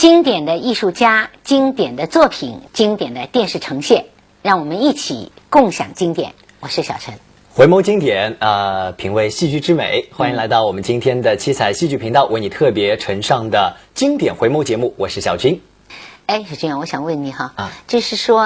经典的艺术家、经典的作品、经典的电视呈现，让我们一起共享经典。我是小陈。回眸经典，品味戏剧之美，欢迎来到我们今天的七彩戏剧频道，为你特别呈上的经典回眸节目。我是小军。哎，小军，我想问你哈，就是说，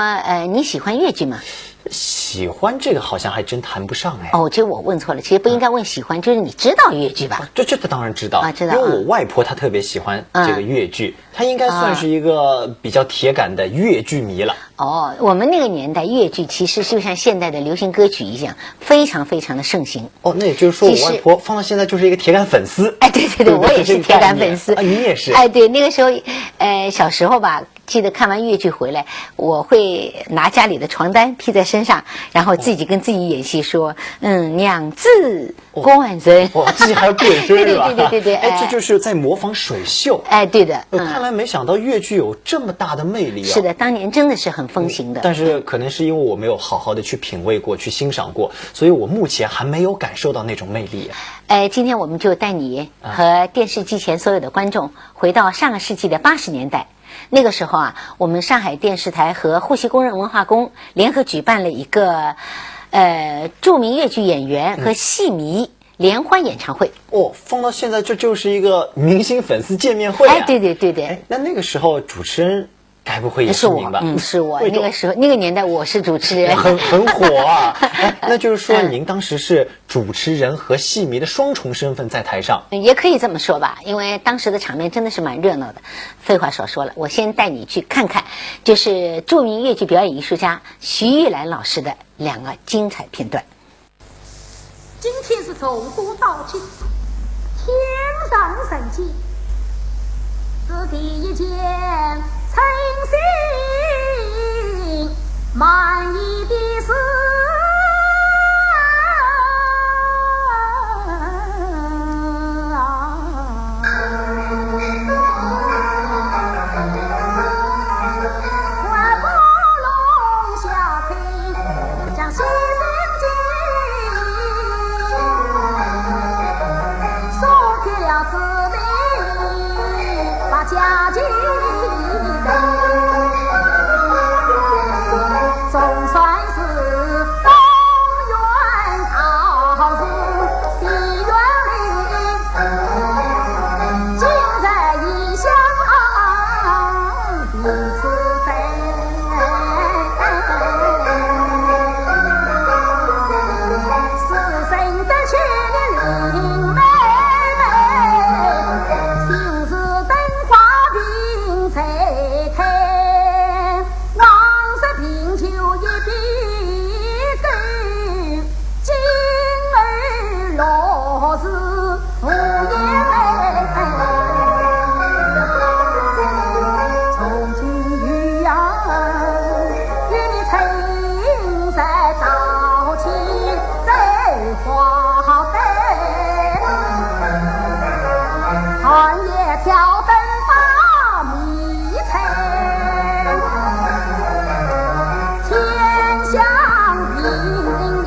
你喜欢粤剧吗？喜欢这个好像还真谈不上哎。哦，这我问错了，其实不应该问喜欢，就是你知道粤剧吧？这当然知道啊，知道。因为我外婆她特别喜欢这个粤剧，她应该算是一个比较铁杆的粤剧迷了。哦，我们那个年代粤剧其实就像现代的流行歌曲一样，非常非常的盛行。哦，那也就是说我外婆放到现在就是一个铁杆粉丝。哎，对，我也是铁杆粉丝啊，你也是。哎，对，那个时候，小时候吧，记得看完粤剧回来，我会拿家里的床单披在身上，然后自己跟自己演戏说，娘子关人。哇，自己还要变身是吧？对。哎，这就是在模仿水袖。哎，对的。看来没想到粤剧有这么大的魅力啊！是的，当年真的是很风行的。但是可能是因为我没有好好的去品味过、去欣赏过，所以我目前还没有感受到那种魅力。今天我们就带你和电视机前所有的观众回到上个世纪的80年代。那个时候啊，我们上海电视台和沪西工人文化宫联合举办了一个著名粤剧演员和戏迷联欢演唱会。哦，放到现在这就是一个明星粉丝见面会啊！哎，对。那个时候主持人该不会也是您吧？是我。那个时候那个年代我是主持人，很火啊！那就是说您当时是主持人和戏迷的双重身份在台上，也可以这么说吧，因为当时的场面真的是蛮热闹的。废话少说了，我先带你去看看，就是著名粤剧表演艺术家徐玉兰老师的2个精彩片段。今天是从古到今，天上神迹，此地一见诚心满意的是家境总算是东园桃树西园林，今在异乡彼此分。是谁的去灵妹妹，心事灯花并翠开，往事凭秋一笔勾，今儿落日无言。从今与呀，与你情在早起在花灯，寒夜挑灯把迷猜，天香屏影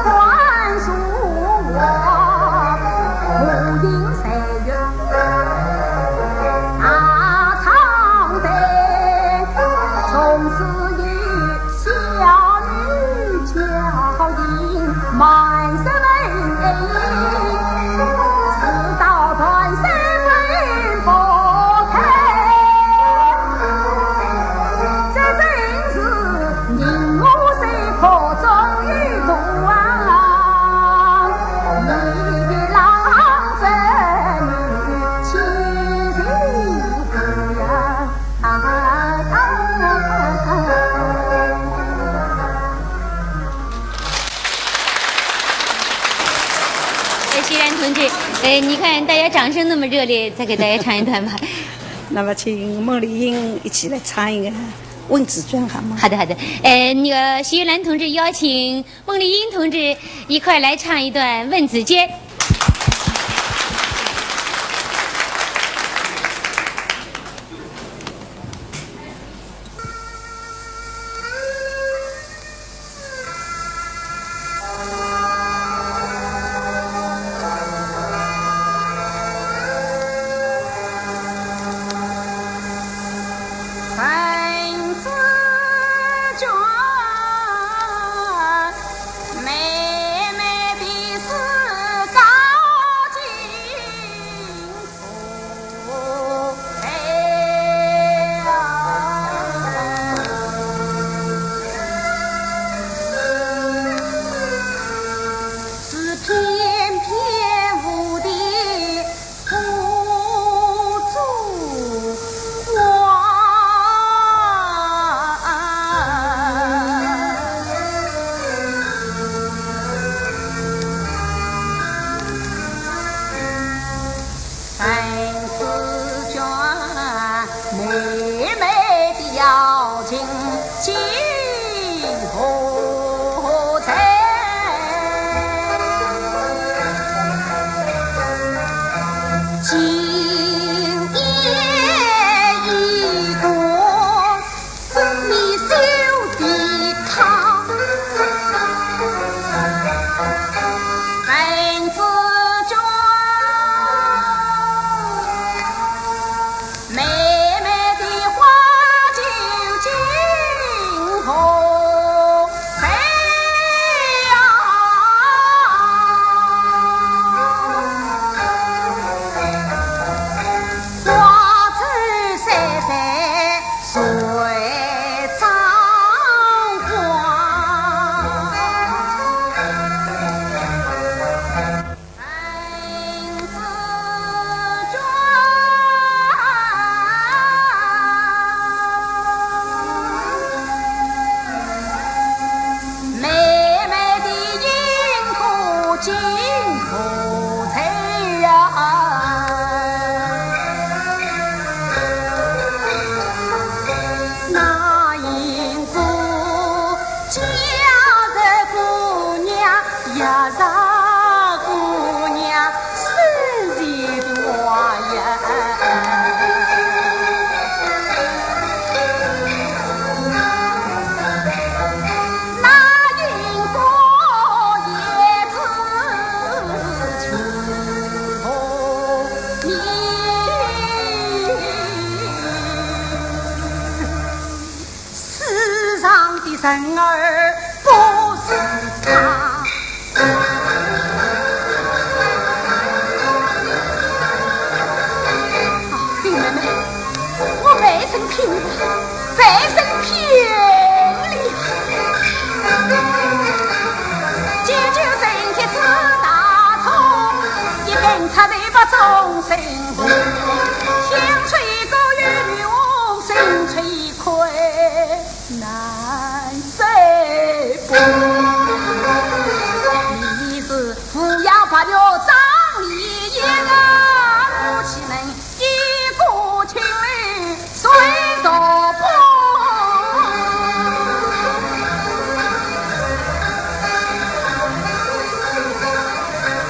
灌输我无影岁月大长灯，从此与小女脚印满身纹，直到断身魂不开，这真是宁我谁可终于度啊！你的郎织女亲人呀！徐然同志，你看大家掌声那么热烈，再给大家唱一段吧。那么，请孟丽英一起来唱一个《问子传》好吗？好的。那个徐玉兰同志邀请孟丽英同志一块来唱一段《问子间》。人儿不是他。林妹妹，我背身平了，背身平了，解救身体四大痛，一根插嘴把众生苦，天吹高与我身吹亏，难谁不？你是抚养发了张丽英啊，母亲们一股情侣随着波。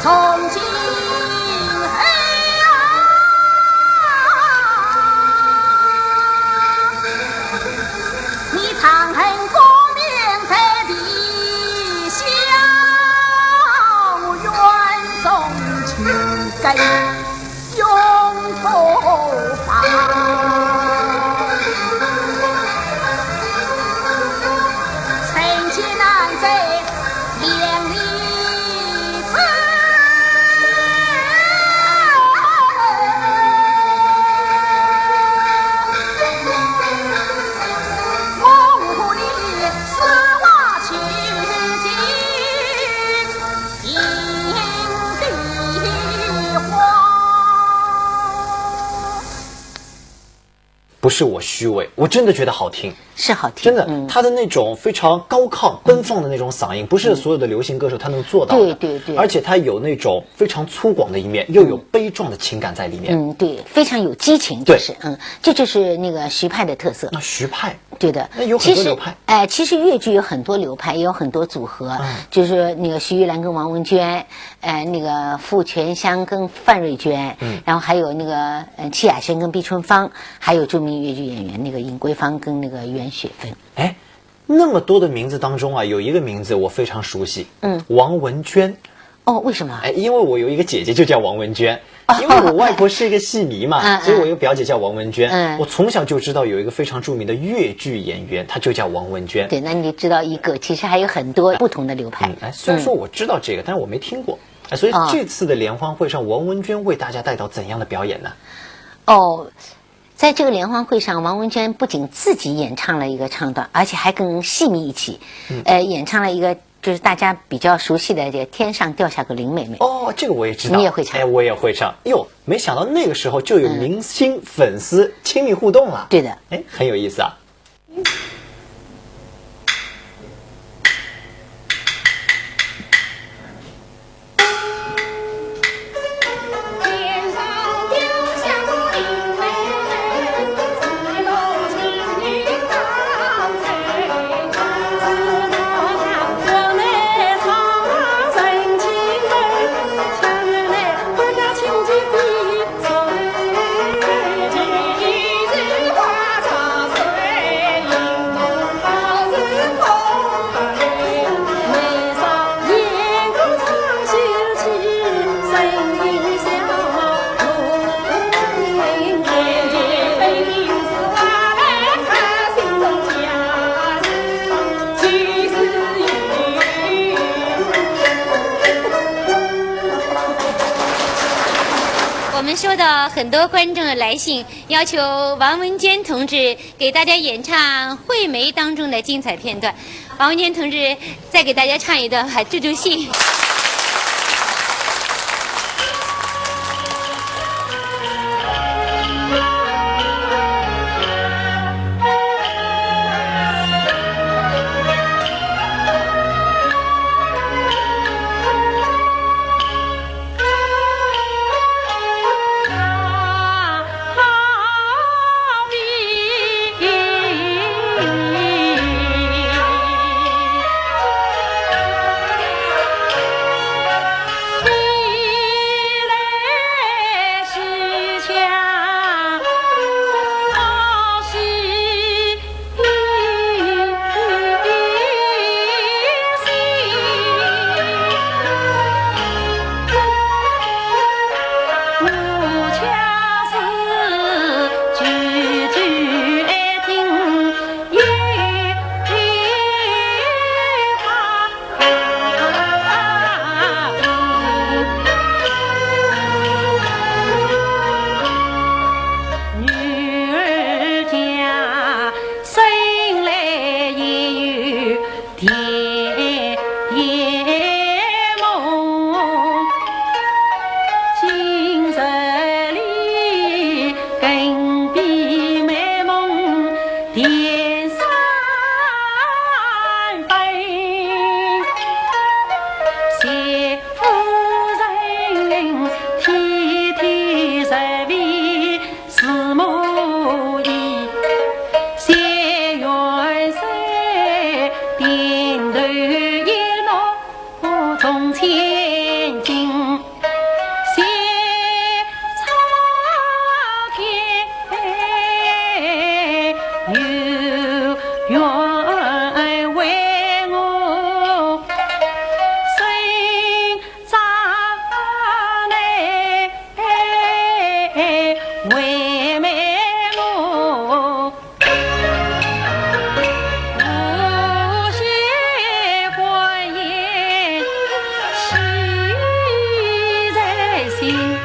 从今你长恨国命在地下，愿中去给永不放。臣妾难在连理子，我无力丝袜去尽营地花。不是我虚伪，我真的觉得好听。是好听，真的，他的那种非常高亢、奔放的那种嗓音，不是所有的流行歌手他能做到的。对对对而且他有那种非常粗犷的一面，又有悲壮的情感在里面。对，非常有激情，对就是这就是那个徐派的特色。那徐派，对的，那有很多流派。其实粤剧有很多流派，也有很多组合，就是那个徐玉兰跟王文娟，那个傅全香跟范瑞娟，然后还有那个戚雅轩跟毕春芳，还有著名粤剧演员那个尹桂芳跟那个袁雪芬。哎，那么多的名字当中啊，有一个名字我非常熟悉，王文娟。哦，为什么？哎，因为我有一个姐姐就叫王文娟，因为我外婆是一个戏迷嘛，所以我有个表姐叫王文娟。我从小就知道有一个非常著名的粤剧演员，他就叫王文娟。对，那你知道一个，其实还有很多不同的流派。虽然说我知道这个，但是我没听过。所以这次的联欢会上，王文娟为大家带到怎样的表演呢？在这个联欢会上，王文娟不仅自己演唱了一个唱段，而且还跟戏迷一起，演唱了一个就是大家比较熟悉的这个《天上掉下个林妹妹》。哦，这个我也知道，你也会唱？哎，我也会唱。哟，没想到那个时候就有明星、粉丝亲密互动了。对的，哎，很有意思啊。我们收到很多观众的来信，要求王文娟同志给大家演唱《惠梅》当中的精彩片段。王文娟同志再给大家唱一段吧，助助兴。为妹我无限欢颜喜在心。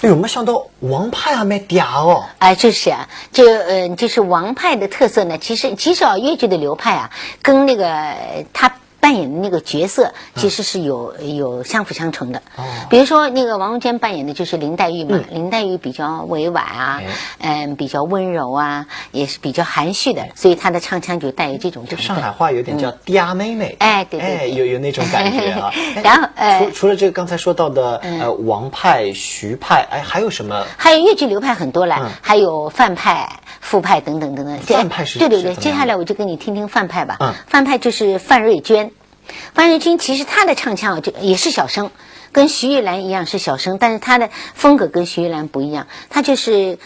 哎呦，没想到王派还蛮嗲哦！哎，就是啊，就是王派的特色呢。其实啊，越剧的流派啊，跟那个他扮演的那个角色其实是有相辅相成的。比如说那个王文娟扮演的就是林黛玉嘛，林黛玉比较委婉啊，比较温柔啊，也是比较含蓄的，所以她的唱腔就带有这种成分。上海话有点叫嗲妹妹，哎，对对对，有那种感觉啊。然后除了这个刚才说到的王派、徐派，哎，还有什么？还有越剧流派很多了，还有范派、傅派等等等等。范派是？对对对，接下来我就跟你听听范派吧。范派就是范瑞娟。范瑞娟其实她的唱腔就也是小生，跟徐玉兰一样是小生，但是她的风格跟徐玉兰不一样，她就是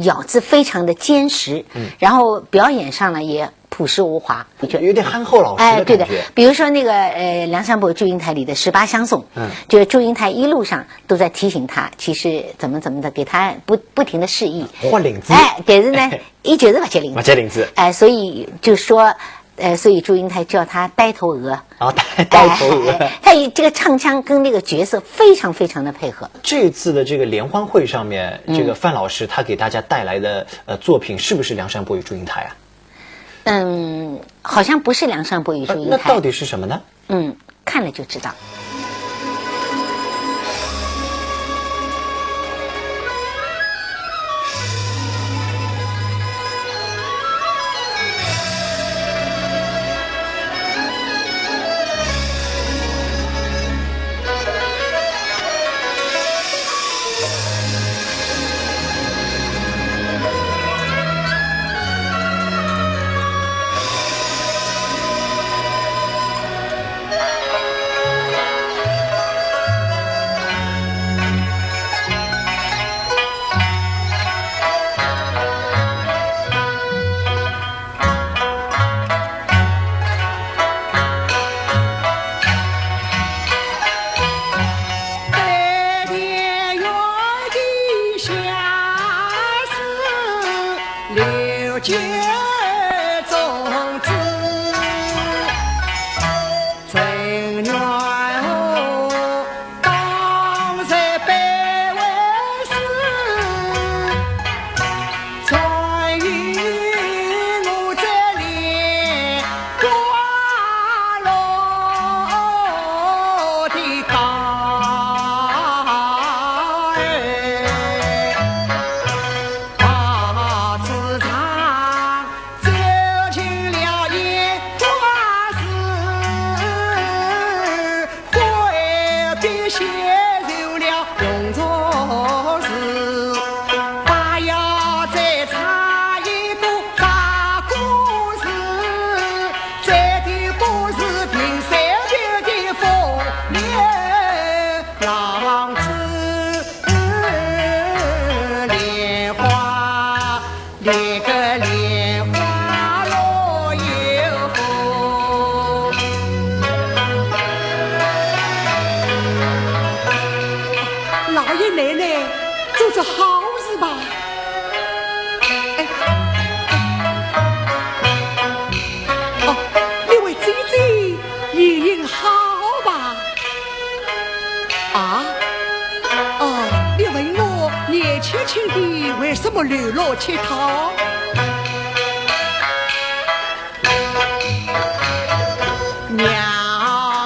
咬字非常的坚实，然后表演上呢也朴实无华，有点憨厚老实的感觉。对的，比如说那个梁山伯祝英台里的十八相送，就是祝英台一路上都在提醒他，其实怎么的，给他不停的示意，换领子，但是呢，一觉得把这领子，把这领子，所以就说。所以祝英台叫她呆头鹅，呆头鹅，她这个唱腔跟那个角色非常非常的配合。这次的这个联欢会上面，这个范老师他给大家带来的作品是不是《梁山伯与祝英台》啊？好像不是《梁山伯与祝英台》，那到底是什么呢？看了就知道。一应好吧？啊？哦，你问我年轻轻的为什么流落乞讨？袅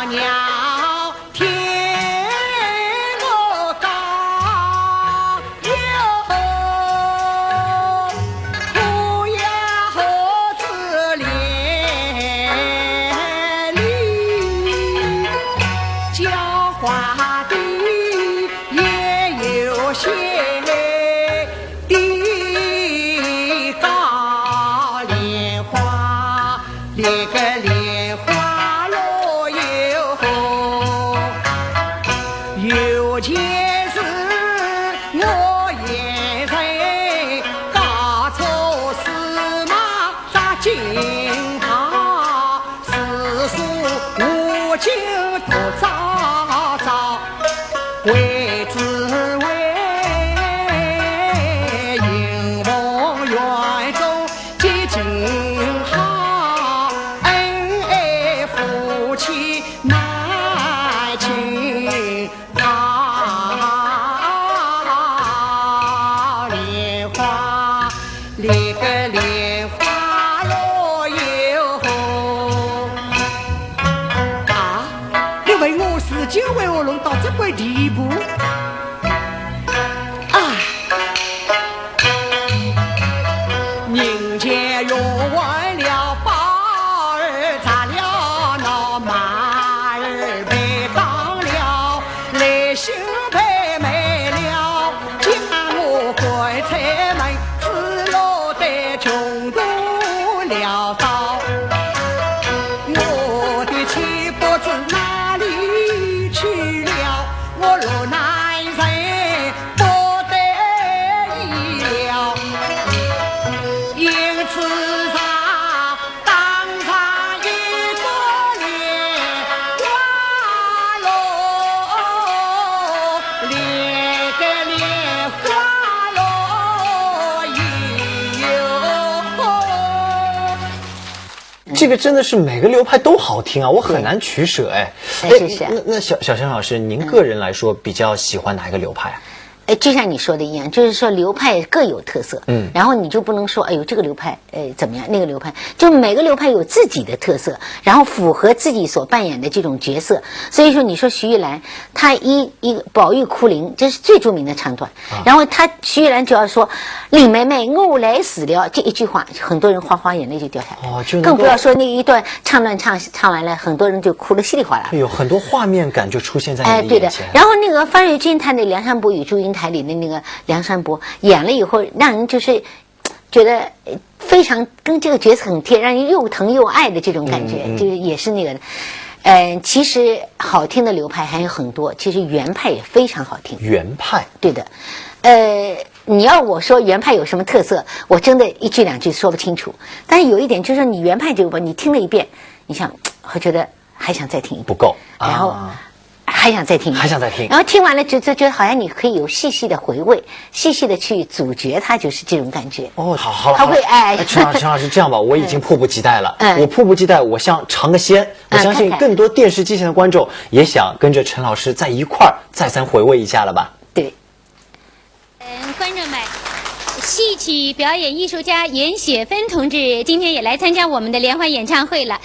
袅天鹅高哟，虎呀猴子连理，狡猾的也有些的高莲花，那个莲花落又红，有件事我也在搞错事嘛，扎金堂世俗无尽多糟糟，为滋味迎梦园中几经好，恩爱夫妻难亲好，莲花那个莲花落又红啊！你问我事情为我弄到这个地步？哎，人间用完了宝儿砸了那马儿被当了，内心被没了，家我棺材门只落得穷途潦倒，我的妻不知哪里去了，我若男人不得已了，因此上当上一个莲花落，连个莲花落有。这个真的是每个流派都好听啊，我很难取舍哎。是那小陈老师，您个人来说比较喜欢哪一个流派啊？就像你说的一样，就是说流派各有特色，然后你就不能说，哎呦这个流派，怎么样，那个流派，就每个流派有自己的特色，然后符合自己所扮演的这种角色。所以说，你说徐玉兰，她一个宝玉哭灵，这是最著名的唱段。然后她徐玉兰只要说林妹妹我来死了这一句话，很多人哗哗眼泪就掉下来。就更不要说那一段唱段唱完了，很多人就哭得稀里哗啦。有很多画面感就出现在你对的的眼前。然后那个范瑞军他那《梁山伯与祝英台》里的那个梁山伯演了以后，让人就是觉得非常跟这个角色很贴，让人又疼又爱的这种感觉，就是也是那个的。其实好听的流派还有很多，其实原派也非常好听。原派，对的。你要我说原派有什么特色，我真的一句两句说不清楚。但是有一点就是说，你原派这个你听了一遍，你想会觉得还想再听一遍，不够，然后还想再听，还想再听，然后听完了就觉得好像你可以有细细的回味，细细的去咀嚼它，就是这种感觉。哦，好了，他会陈老师这样吧，我已经迫不及待了，我迫不及待，我想尝个鲜，我相信更多电视机前的观众也想跟着陈老师在一块儿再三回味一下了吧？对。观众们，戏曲表演艺术家袁雪芬同志今天也来参加我们的联欢演唱会了。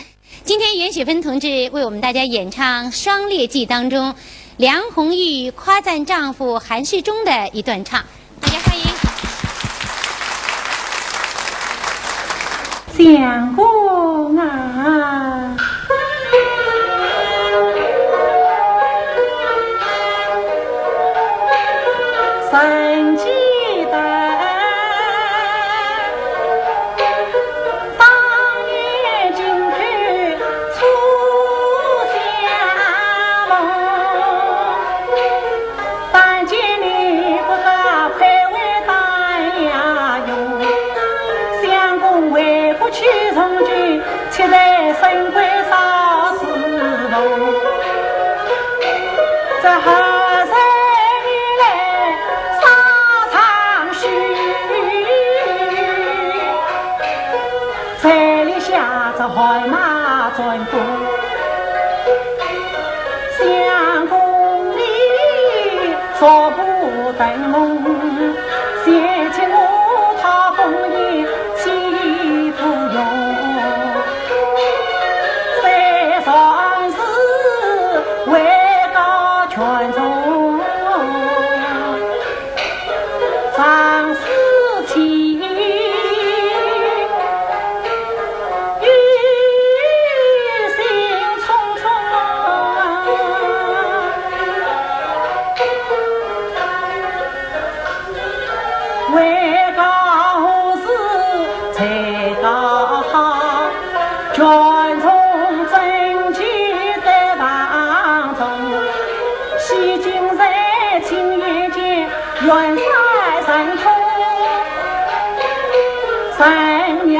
今天袁雪芬同志为我们大家演唱《双列记》当中梁红玉夸赞丈夫韩世忠的一段唱，大家欢迎。相公啊，神记得当年金口初相逢，但见你不得配为丹呀用，相公为不去从军，却在深闺少侍奉，这何人你来沙场须，彩礼下这海马转动，说不灯笼，写起我他风烟起不用。三上是为告全众，上是起为告是才告好，全从争取在当中，西京在今夜间元帅神通，神呀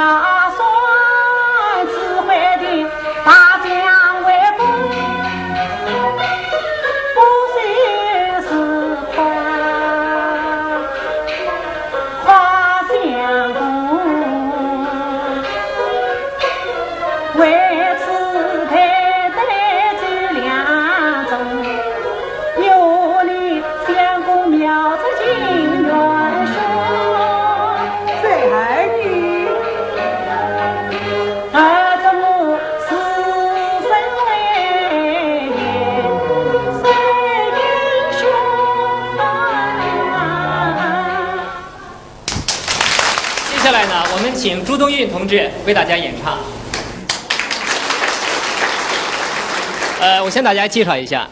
算指挥的大将为公，不许是花相公，为此太太这两种，有你相公瞄着金元说，这儿女儿子母是身为谁英雄啊。接下来呢，我们请朱东运同志为大家演唱。我向大家介绍一下，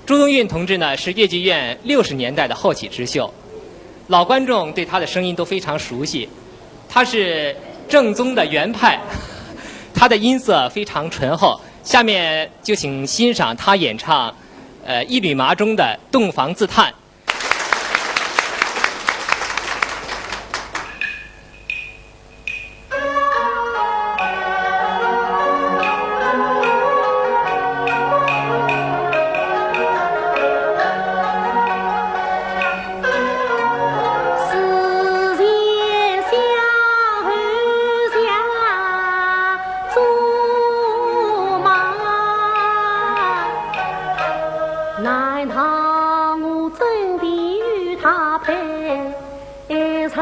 朱东运同志呢是越剧院60年代的后起之秀，老观众对他的声音都非常熟悉。他是正宗的原派，他的音色非常醇厚。下面就请欣赏他演唱一缕麻中的《洞房自叹》。思前相后下竹马，难逃我真的与他配成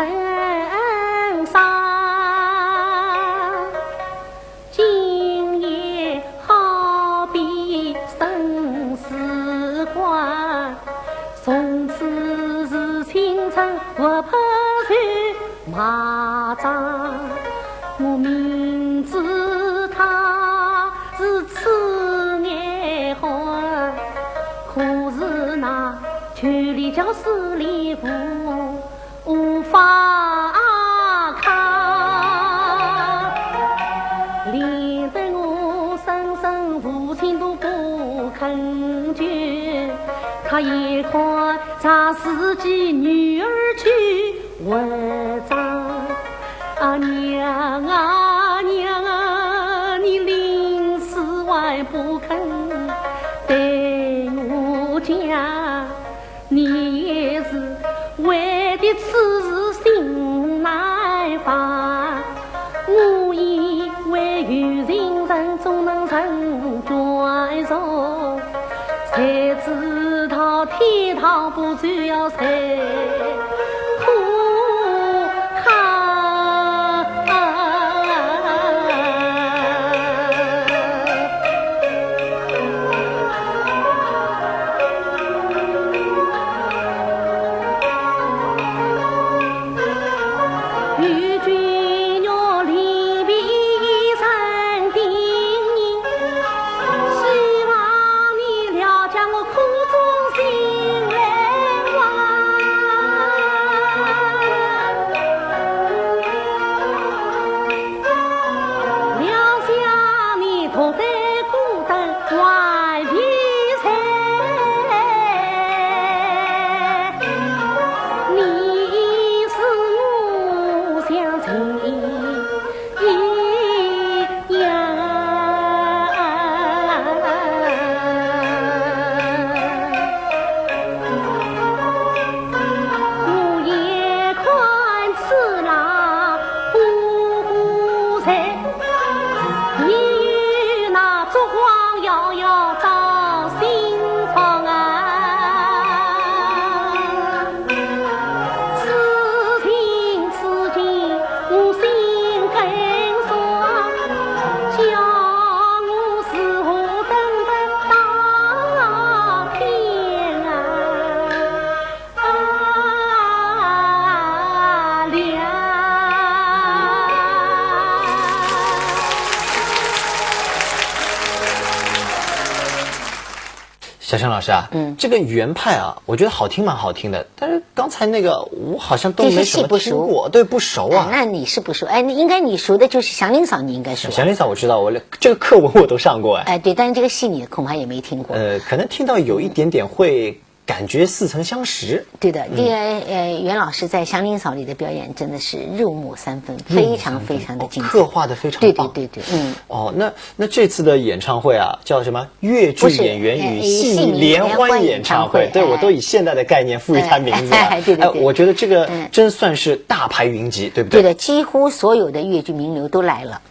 伤。今夜好比生死关，从此是清晨我拍船马扎。我明知他是此年欢，可是那圈里叫十里路无法看，连得我生身父亲都不肯决，他也看咱自己女儿去为丈。啊娘啊娘啊，你临死还不肯对我讲，你也是为的此事心难放。我以为有情人总能成眷属，才知道天堂不只要谁苦看。与君若离别一声叮咛，希望你了解我苦中心来望。小陈老师啊，这个原派啊，我觉得好听蛮好听的，但是刚才那个我好像都没什么听过，对，不熟啊。那你是不熟？哎，应该你熟的就是祥林嫂，你应该熟。祥林嫂我知道，我这个课文我都上过哎。对，但是这个戏你恐怕也没听过。可能听到有一点点会。感觉似曾相识。对的，这个袁老师在《祥林嫂》里的表演真的是入木三分，非常非常的精彩，刻画的非常棒。对，哦，那这次的演唱会啊，叫什么？粤剧演员与戏迷联欢演唱会。对，我都以现代的概念赋予它名字了。对，我觉得这个真算是大牌云集，对不对？对的，几乎所有的粤剧名流都来了。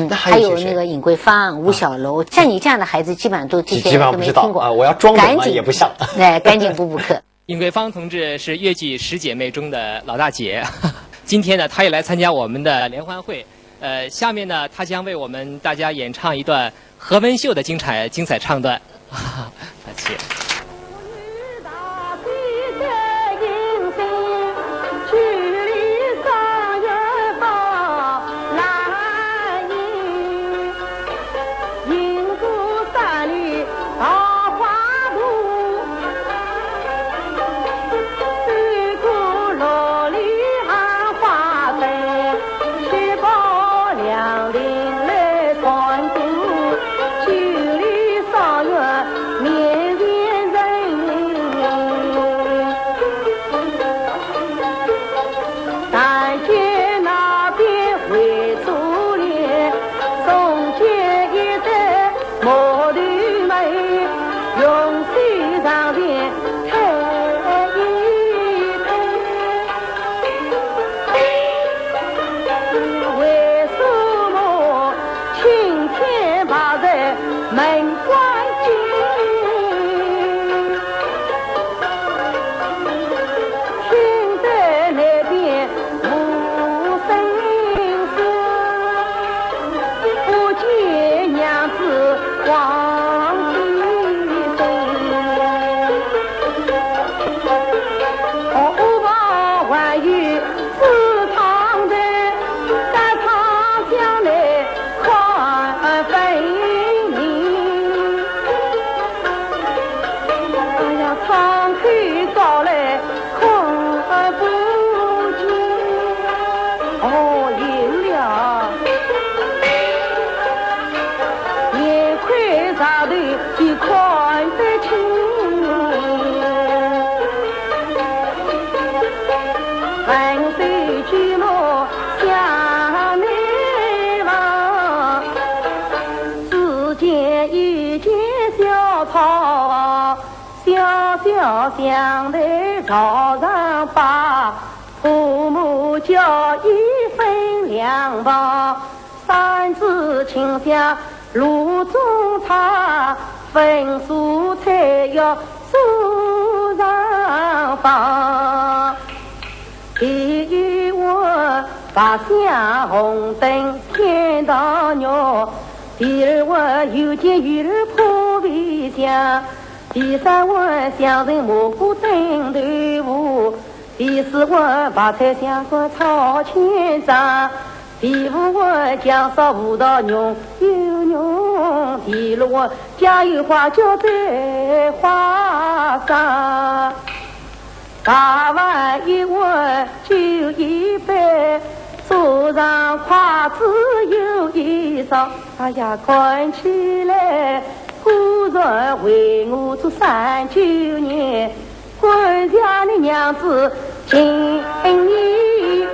那还有那个尹桂芳、吴小楼，像你这样的孩子，基本上都这些都没听过啊。我要装懂嘛，也不像。赶紧补课。尹桂芳同志是粤剧10姐妹中的老大姐，今天呢，她也来参加我们的联欢会。下面呢，她将为我们大家演唱一段何文秀的精彩唱段。大姐。乡内朝上把父母教一分两包，三子亲乡路中茶，分蔬菜要树上放。第一碗八香红灯天堂鸟，第二碗有见鱼儿破皮香，第三碗香人蘑菇炖豆腐，第四碗白菜香瓜炒千张，第五碗姜烧葡萄浓又浓，第六碗酱油花椒在花上，大碗一碗酒一杯，手上筷子有一双。哎呀，看起来古人为我做39年，管家的娘子敬你。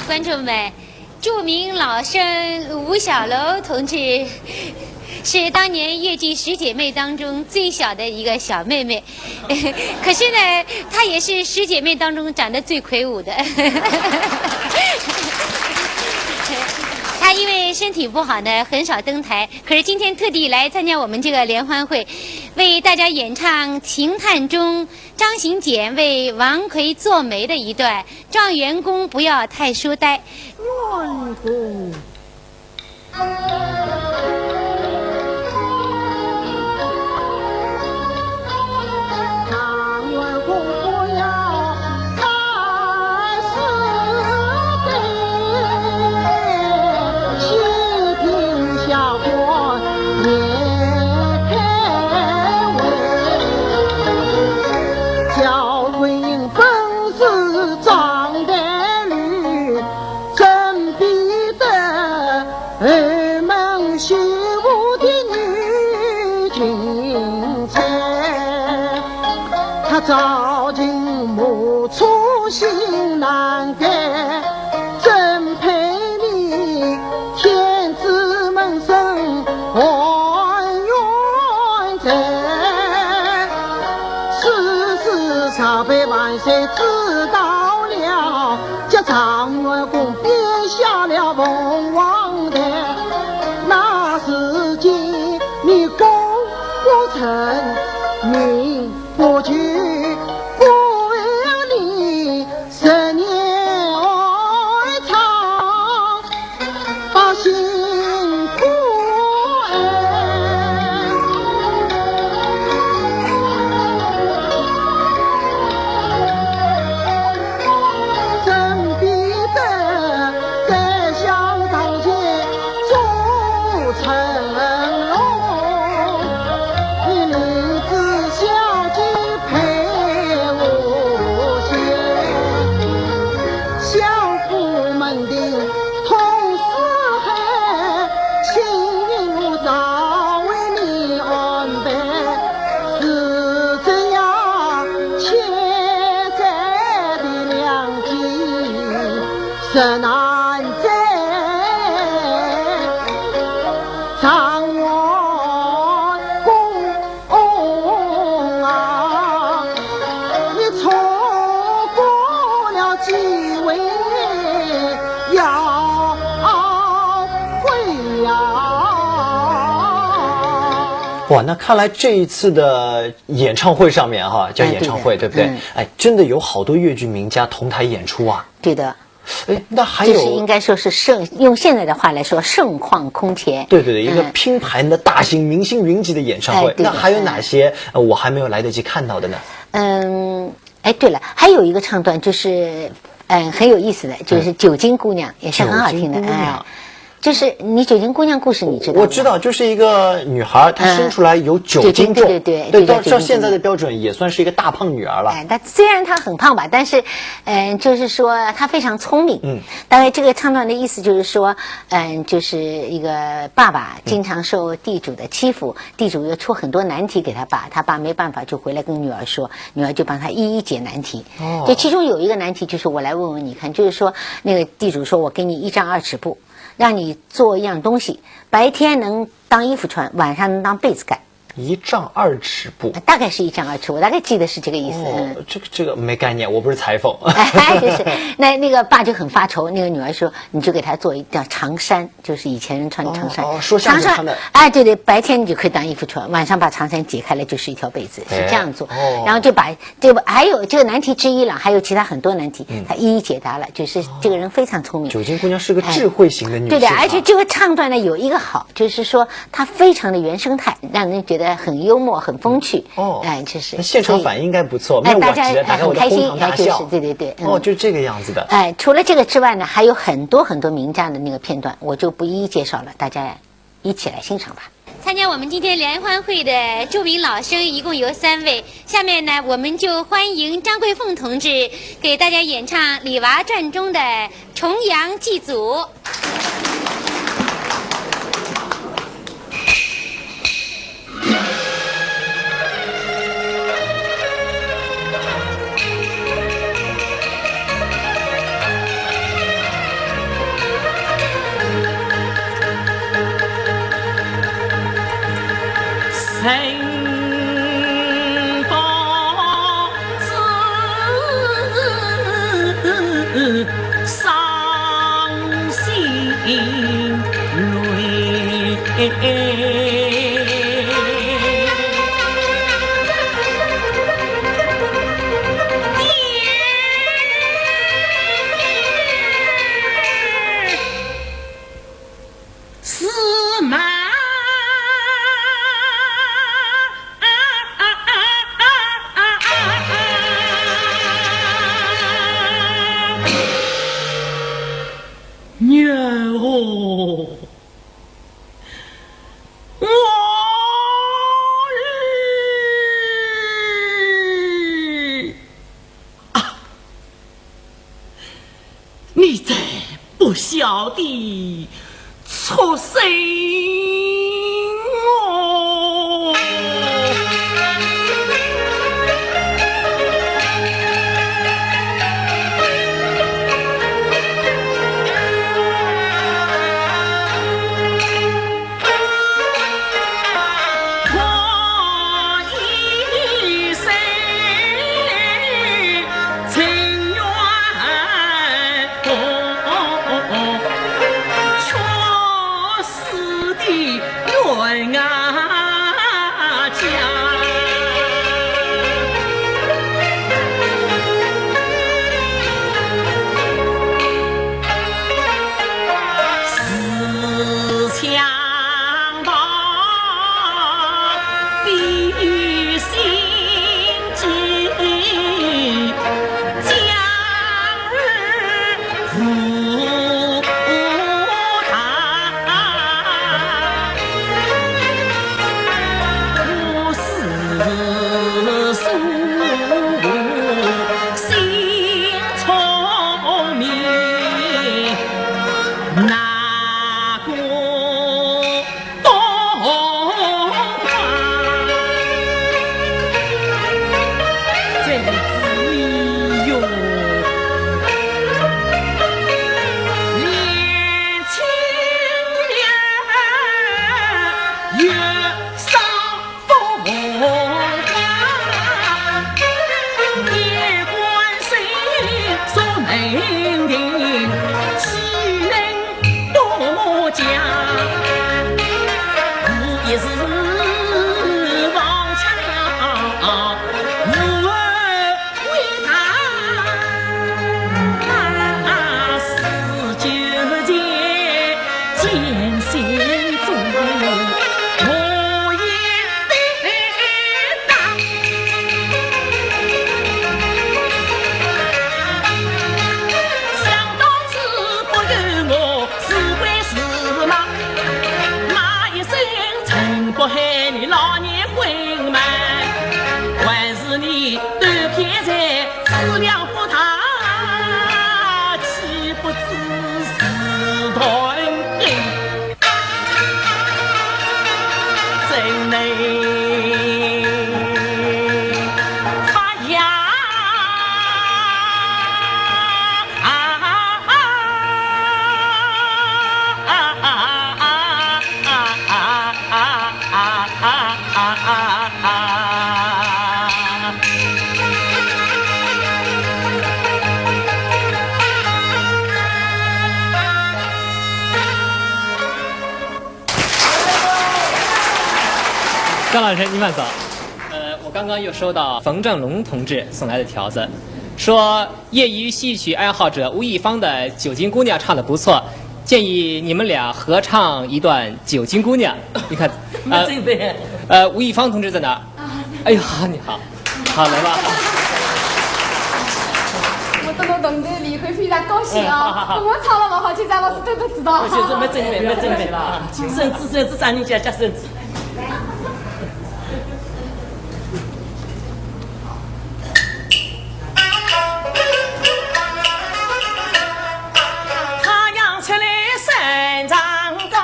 观众们，著名老生吴小楼同志是当年粤剧10姐妹当中最小的一个小妹妹，可是呢，她也是10姐妹当中长得最魁梧的。她因为身体不好呢，很少登台，可是今天特地来参加我们这个联欢会，为大家演唱秦探中张行简为王奎做媒的一段状元公不要太书呆。元公朝廷无处心难改，真配你天子门生还原在，此事朝被万岁知道了，叫张元公编下了凤凰台，那时间你功不成，名不具，不为你10年哀长，把辛苦真必得在香堂前铸成龙，你女子小姐配无限，相夫门定同四海，亲无早为你安排，是这样欠债的良机实难在，张元公啊，你错过了机会要回呀！哇，那看来这一次的演唱会上面哈，叫演唱会，对不对？哎，真的有好多粤剧名家同台演出啊。对的。哎，那还就是应有，该说是用现在的话来说，盛况空前。对对对，一个拼盘的大型明星云集的演唱会，对的那还有哪些我还没有来得及看到的呢？哎，对了，还有一个唱段就是很有意思的，就是《九斤姑娘》，也是很好听的。九斤姑娘哎，就是你九斤姑娘故事，你知道吗？我知道，就是一个女孩，她生出来有9斤重，对，到现在的标准也算是一个大胖女儿了。哎，她虽然她很胖吧，但是，就是说她非常聪明。大概这个唱段的意思就是说，就是一个爸爸经常受地主的欺负，地主又出很多难题给他爸，他爸没办法就回来跟女儿说，女儿就帮他一一解难题。就其中有一个难题就是我来问问你看，就是说那个地主说我给你1丈2尺布，让你做一样东西，白天能当衣服穿，晚上能当被子盖。 1丈2尺布，大概是1丈2尺，我大概记得是这个意思。哦，这个没概念，我不是裁缝。哎，就是那个爸就很发愁，那个女儿说，你就给他做一条长衫，就是以前人穿长衫。说相声长穿的。哎，对对，白天你就可以当衣服穿，晚上把长衫解开来就是一条被子，是这样做。然后就把这个还有这个难题之一了，还有其他很多难题，他一一解答了，就是这个人非常聪明。九斤姑娘是个智慧型的女性。对的，而且这个唱段呢有一个好，就是说它非常的原生态，让人觉得很幽默、很风趣。哎，就是现场反应应该不错，没有大家大家很开心，大笑。对对对。哦，就是这个样子的。哎，除了这个之外呢，还有很多很多名家的那个片段，我就不一一介绍了，大家一起来欣赏吧。参加我们今天联欢会的著名老生一共有3位，下面呢，我们就欢迎张桂凤同志给大家演唱《李娃传》中的重阳祭祖。生报子，伤心泪。司马女儿哦，我你这不孝的畜生哦！哪个东华在子里哟，年轻人越上不夜观谁所能定，岂能多讲？无一是王强，无二为他四九节艰辛中，我也得当。想当初不由我是归是嘛，骂一声陈不害你老年昏慢，还是你断片在思量不他，岂不知是道恩真能发芽。张老师，您慢走。我刚刚又收到冯正龙同志送来的条子，说业余戏曲爱好者吴亦芳的《九斤姑娘》唱得不错，建议你们俩合唱一段《九斤姑娘》。你看，吴亦芳同志在哪儿？哎呀，你好，好来吧。我得到同志理会非常高兴啊！我唱了不好听，张老师都知道。就是没准备了，甚至咱人家甚至。他养出来三丈高，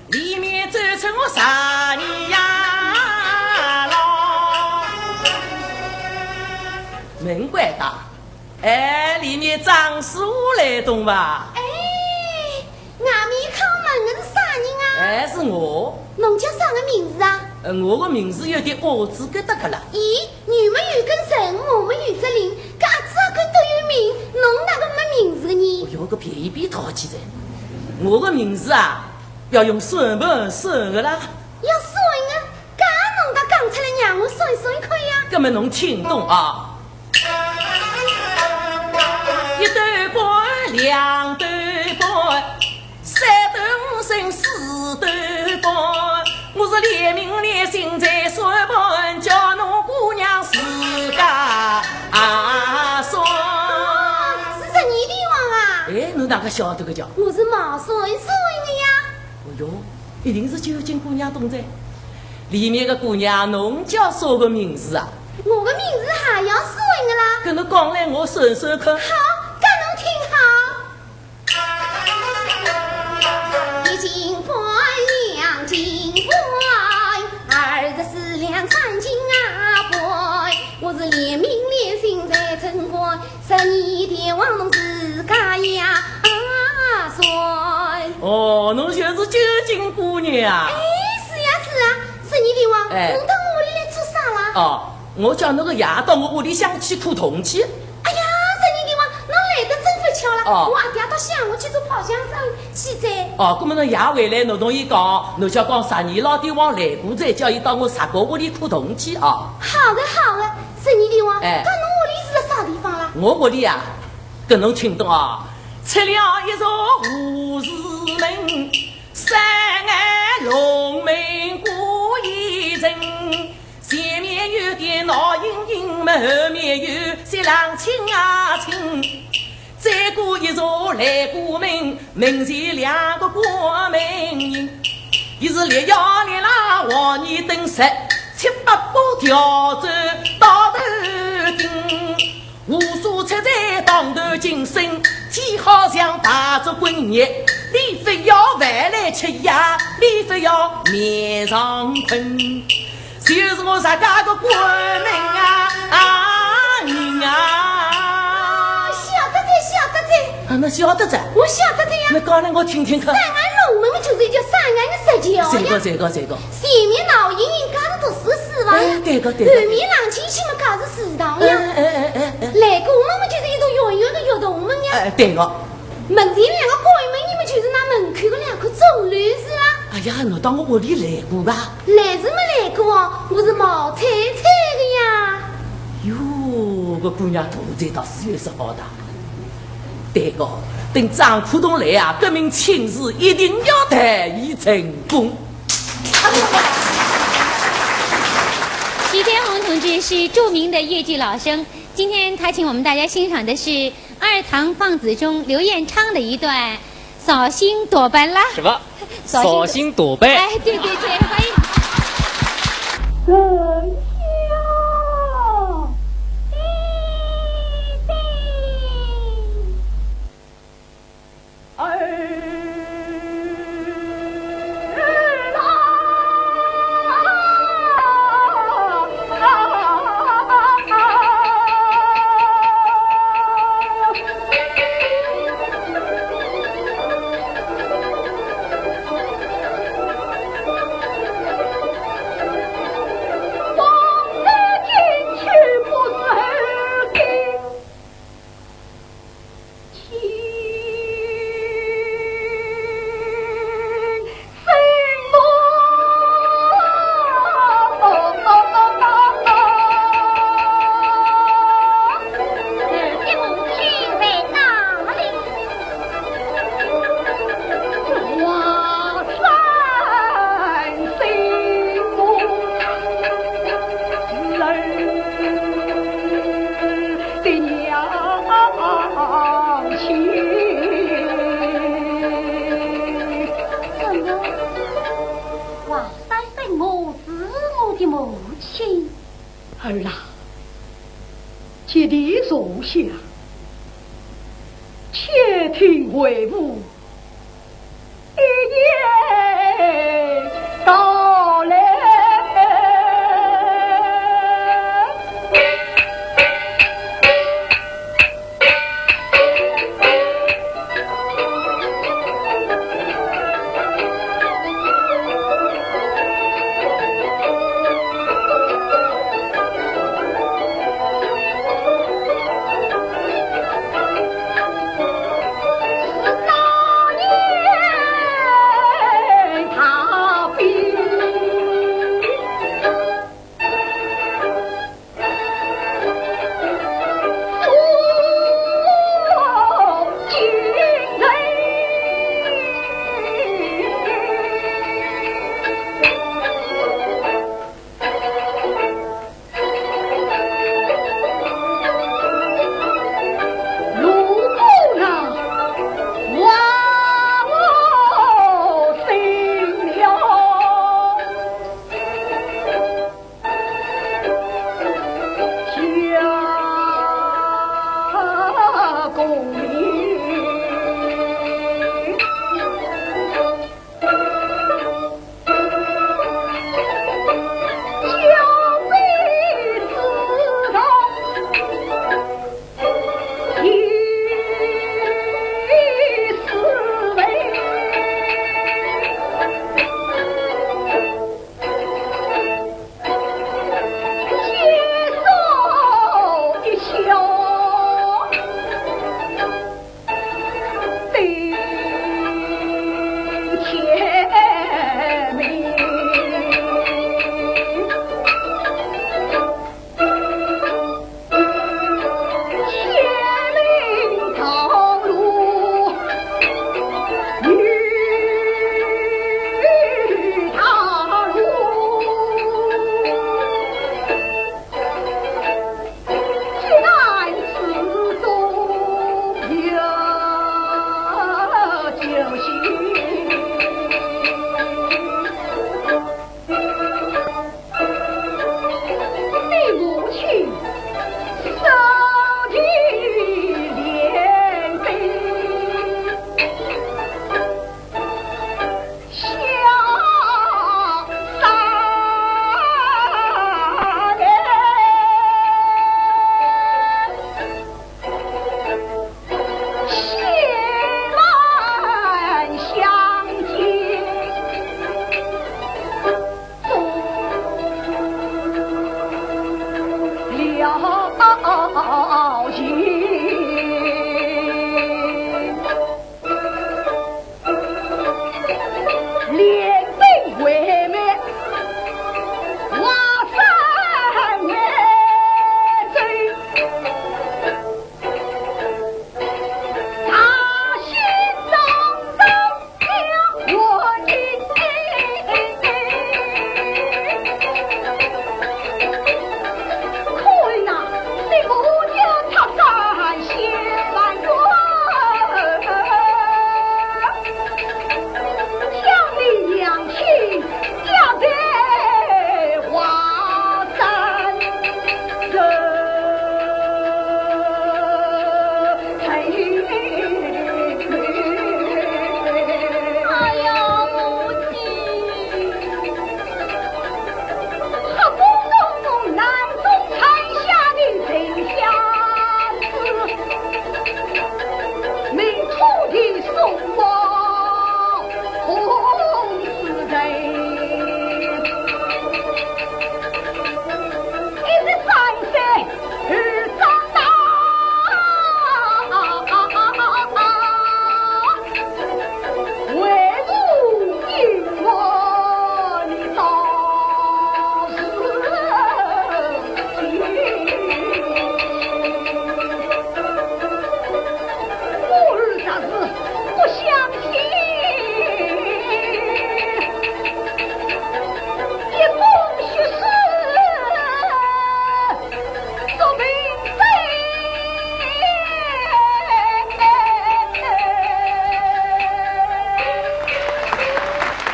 里面走出我啥年呀老，门怪大，哎，里面张师傅来懂吧？哎，外面敲门的是啥人啊？哎，是我。侬叫啥个名字啊？我的名字有点恶字疙瘩个了。咦，你们有根神，我们有只灵，搿阿子阿根都有名，侬哪个没名字的呢？我有个便宜比讨起来。我的名字啊，要用顺本顺的啦。要顺啊，搿侬搿讲出来让我顺顺可以啊？搿么侬听懂啊？一斗半，两斗半，三斗五升，四斗半。我是连名连姓在说本，叫侬姑娘自家算。是十二帝王啊！哎，侬哪个晓得个叫？我是毛顺顺的呀。哦哟，一定是九斤姑娘懂在。里面的姑娘，侬叫啥个名字啊？我的名字还要顺的啦。跟侬讲来，我顺顺看。好，搿侬听好。一斤半，两斤半，24两3斤啊半。我是连名连姓在称官，12帝王侬自家呀算。哦，侬就是九斤姑娘啊！哎，是呀是啊，12帝王，哎侬到屋里来做啥啦？哦，我叫侬个爷到我屋里向去看铜器。哎呀，12帝王，侬来得真不巧了。哦我阿爹到乡下去做跑香生去在。哦，那么侬爷回来，侬同伊讲，侬叫讲12老帝王来过再叫伊到我侄哥屋里看铜器啊。好的好的，12帝王，哎搿侬屋里是在啥地方啦？我屋里啊，跟侬听懂啊，出了一座胡氏门，山岸龙门过一阵，前面有点闹盈盈，后面有些浪青啊青。再过一座来过门，门前两个过门人，一是烈腰烈拉黄泥灯石，7、8把吊走到头顶，无数出在当头精神，既好像大烛滚热，你非要饭来吃呀，你非要面上困，就是我啥家个官命人啊！晓得在，那晓得在，我晓得在呀。那讲来我听听看。上岸龙门就是叫上岸的石桥呀。这个。前面老营营搞的都是寺房呀，对个。后面浪进去嘛搞是祠堂呀。来过我们就是一座圆圆的圆洞门呀。对个。门前两个鬼门，你们就是那门口的两颗钟楼是啊。哎呀，我到我屋里来过吧？来是没来过哦，我是毛菜菜的呀。哟，个姑娘肚子倒是有些好大。对个，等张苦东来啊，革命亲事一定要谈以成功。徐天红同志是著名的粤剧老生，今天他请我们大家欣赏的是二堂放子中刘彦昌的一段《扫兴躲班》啦。什么？扫兴躲班？哎，对，欢迎。儿啊，且地坐下，且听为母一言道来。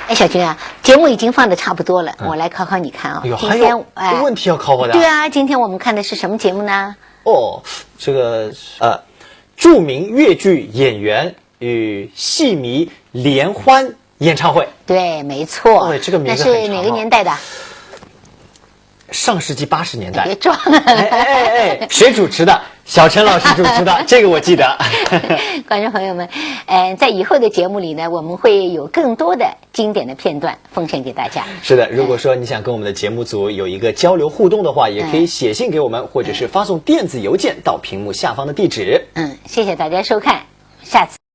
哎，小军啊，节目已经放的差不多了，我来考考你看啊。哎呦，还有问题要考我的？对啊，今天我们看的是什么节目呢？哦，这个著名粤剧演员与戏迷联欢演唱会。对，没错。哦，这个名字很长。那是哪个年代的？上世纪80年代。别装。谁主持的？小陈老师主持的，这个我记得。观众朋友们，在以后的节目里呢，我们会有更多的经典的片段奉献给大家。是的，如果说你想跟我们的节目组有一个交流互动的话，也可以写信给我们，或者是发送电子邮件到屏幕下方的地址。谢谢大家收看，下次。